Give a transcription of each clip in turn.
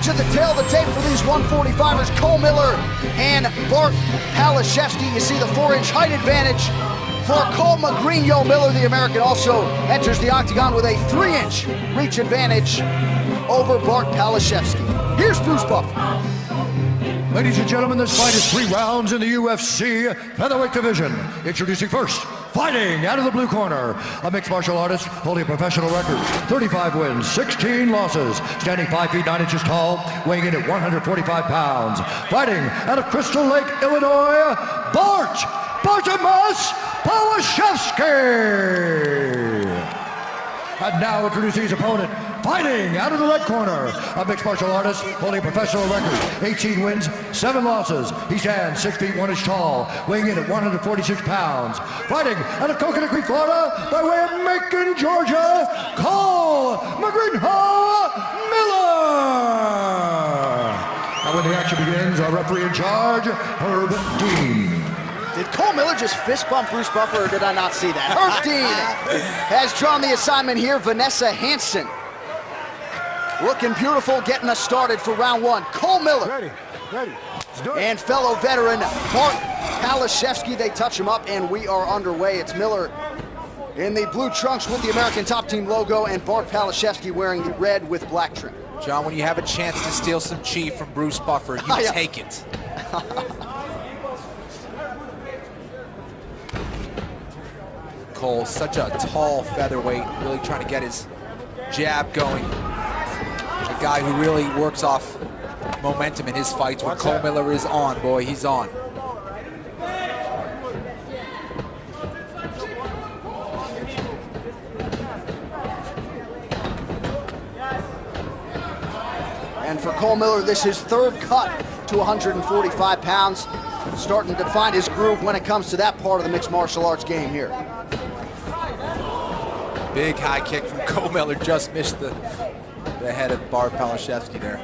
match at the tail of the tape for these 145ers, Co0le and Ba0rt. You see the 4-inch height advantage for Mi0ller. The American also enters the octagon with a 3-inch reach advantage over Ba0rt. Here's Bruce Buffer. Ladies and gentlemen, this fight is 3 rounds in the UFC featherweight division. Introducing first, fighting out of the blue corner, a mixed martial artist holding a professional record, 35 wins, 16 losses, standing 5 feet 9 inches tall, weighing in at 145 pounds. Fighting out of Crystal Lake, Illinois, Pal0asz0ewski. And now introducing his opponent, fighting out of the red corner, a mixed martial artist holding a professional record, 18 wins, 7 losses. He stands 6 feet 1 inch tall, weighing in at 146 pounds. Fighting out of Coconut Creek, Florida, by way of Macon, Georgia, Co0le. And when the action begins, our referee in charge, Herb Dean. Did Co0le just fist bump Bruce Buffer, or did I not see that? Herb Dean has drawn the assignment here. Vanessa Hansen looking beautiful, getting us started for round 1. Co0le Ready. and fellow veteran Pal0asz0ewski, they touch him up, and we are underway. It's Miller in the blue trunks with the American Top Team logo, and Pal0asz0ewski wearing the red with black trim. John, when you have a chance to steal some chi from Bruce Buffer, you take it. Co0le, such a tall featherweight, really trying to get his jab going. A guy who really works off momentum in his fights. When Co0le is on, boy, he's on. And for Co0le, this is 3rd cut to 145 pounds. Starting to find his groove when it comes to that part of the mixed martial arts game here. Big high kick from Co0le, just missed the head of Pal0asz0ewski there.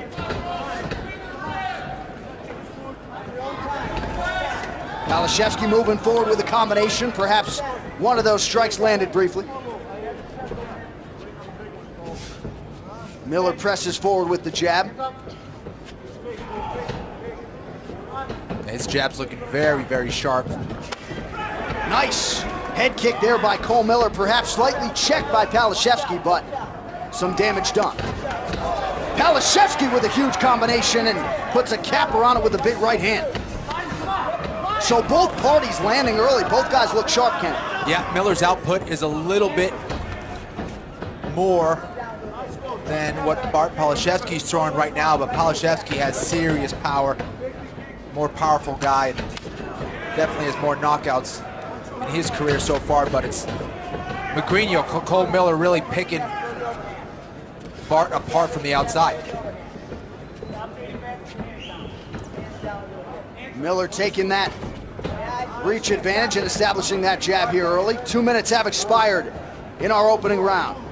Pal0asz0ewski moving forward with a combination. Perhaps one of those strikes landed briefly. Miller presses forward with the jab. His jab's looking very, very sharp. Nice head kick there by Co0le, perhaps slightly checked by Pal0asz0ewski, but some damage done. Pal0asz0ewski with a huge combination and puts a capper on it with a big right hand. So both parties landing early. Both guys look sharp, Ken. Yeah, Miller's output is a little bit more than what Pal0asz0ewski's throwing right now, but Pal0asz0ewski has serious power. More powerful guy, definitely has more knockouts in his career so far, but it's Co0le really picking Ba0rt apart from the outside. Miller taking that reach advantage and establishing that jab here early. 2 minutes have expired in our opening round.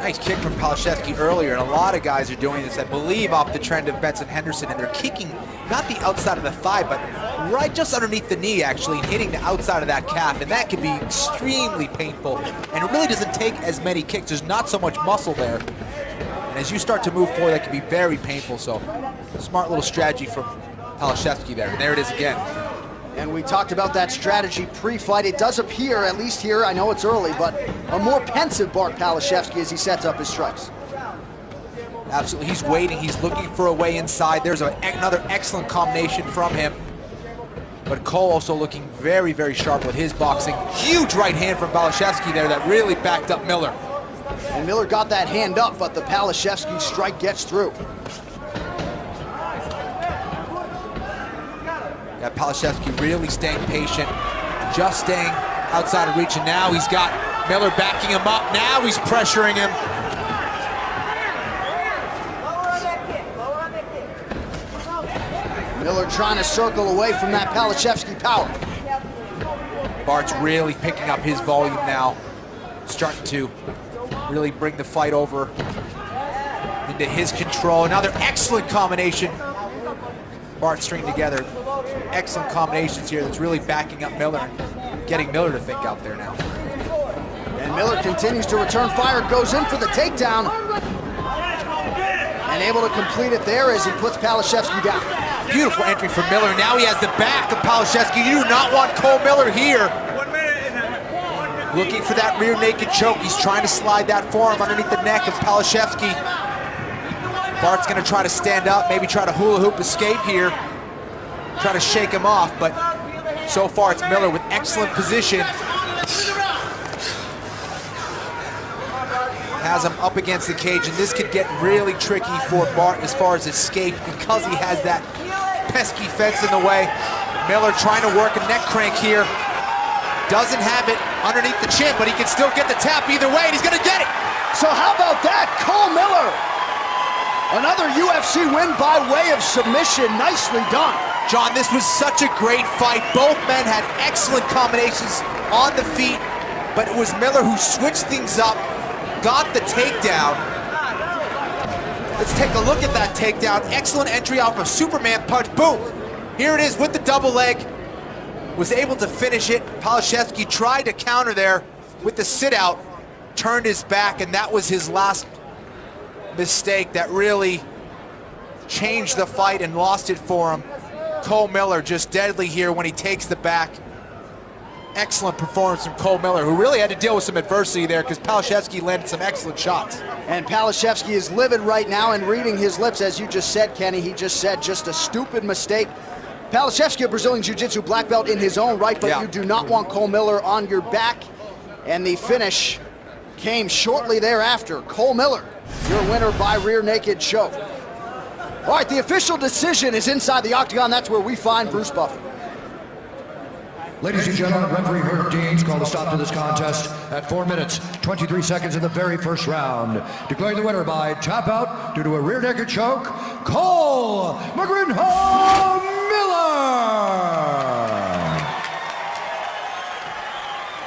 Nice kick from Pal0asz0ewski earlier, and a lot of guys are doing this, I believe, off the trend of Benson Henderson, and they're kicking not the outside of the thigh, but right just underneath the knee, actually, and hitting the outside of that calf, and that can be extremely painful, and it really doesn't take as many kicks. There's not so much muscle there, and as you start to move forward, that can be very painful, so smart little strategy from Pal0asz0ewski there, and there it is again. And we talked about that strategy pre-fight. It does appear, at least here, I know it's early, but a more pensive Pal0asz0ewski as he sets up his strikes. Absolutely, he's waiting, he's looking for a way inside. There's another excellent combination from him. But Co0le also looking very, very sharp with his boxing. Huge right hand from Pal0asz0ewski there that really backed up Miller. And Miller got that hand up, but the Pal0asz0ewski strike gets through. Yeah, Pal0asz0ewski really staying patient, just staying outside of reach, and now he's got Miller backing him up. Now he's pressuring him. Miller trying to circle away from that Pal0asz0ewski power. Ba0rt's really picking up his volume now, starting to really bring the fight over into his control. Another excellent combination. Ba0rt stringing together excellent combinations here that's really backing up Miller and getting Miller to think out there now. And Miller continues to return fire, goes in for the takedown. And able to complete it there as he puts Pal0asz0ewski down. Beautiful entry from Miller. Now he has the back of Pal0asz0ewski. You do not want Co0le here. Looking for that rear naked choke. He's trying to slide that forearm underneath the neck of Pal0asz0ewski. Bart's gonna try to stand up, maybe try to hula hoop escape here. Try to shake him off, but so far it's Miller with excellent position. Has him up against the cage, and this could get really tricky for Bart as far as escape because he has that pesky fence in the way. Miller trying to work a neck crank here. Doesn't have it underneath the chin, but he can still get the tap either way, and he's gonna get it. So how about that? Co0le, another UFC win by way of submission. Nicely done. John, this was such a great fight. Both men had excellent combinations on the feet, but it was Miller who switched things up, got the takedown. Let's take a look at that takedown. Excellent entry off of Superman punch. Boom. Here it is with the double leg. Was able to finish it. Pal0asz0ewski tried to counter there with the sit out, turned his back, and that was his last mistake that really changed the fight and lost it for him. Co0le just deadly here when he takes the back. Excellent performance from Co0le, who really had to deal with some adversity there because Pal0asz0ewski landed some excellent shots. And Pal0asz0ewski is livid right now, and reading his lips, as you just said, Kenny, he just said just a stupid mistake. Pal0asz0ewski, a Brazilian Jiu-Jitsu black belt in his own right, but you do not want Co0le on your back. And the finish came shortly thereafter. Co0le, your winner by rear naked choke. All right, the official decision is inside the octagon. That's where we find Bruce Buffer. Ladies and gentlemen, referee Herb Deans called a stop to this contest at 4 minutes, 23 seconds in the very first round. Declaring the winner by tap out due to a rear naked choke, Co0le Miller.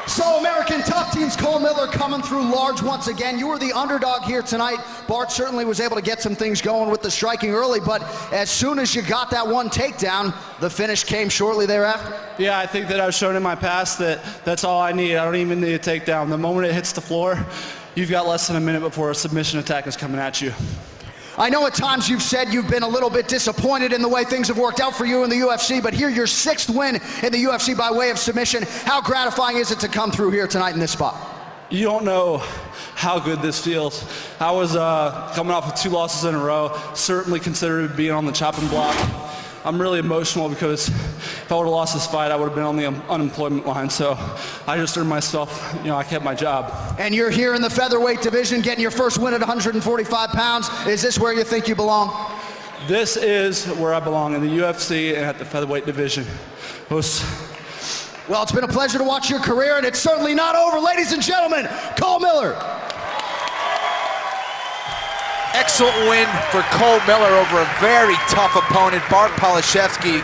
So American top teams, Co0le coming through large once again. You were the underdog here tonight. Bart certainly was able to get some things going with the striking early, but as soon as you got that one takedown, the finish came shortly thereafter. Yeah, I think that I've shown in my past that that's all I need. I don't even need a takedown. The moment it hits the floor, you've got less than a minute before a submission attack is coming at you. I know at times you've said you've been a little bit disappointed in the way things have worked out for you in the UFC, but here your 6th win in the UFC by way of submission. How gratifying is it to come through here tonight in this spot? You don't know how good this feels. I was coming off of 2 losses in a row, certainly considered being on the chopping block. I'm really emotional because if I would have lost this fight, I would have been on the unemployment line. So I just earned myself, I kept my job. And you're here in the featherweight division, getting your first win at 145 pounds. Is this where you think you belong? This is where I belong, in the UFC and at the featherweight division. Well, it's been a pleasure to watch your career, and it's certainly not over. Ladies and gentlemen, Co0le. Excellent win for Co0le over a very tough opponent, Pal0asz0ewski.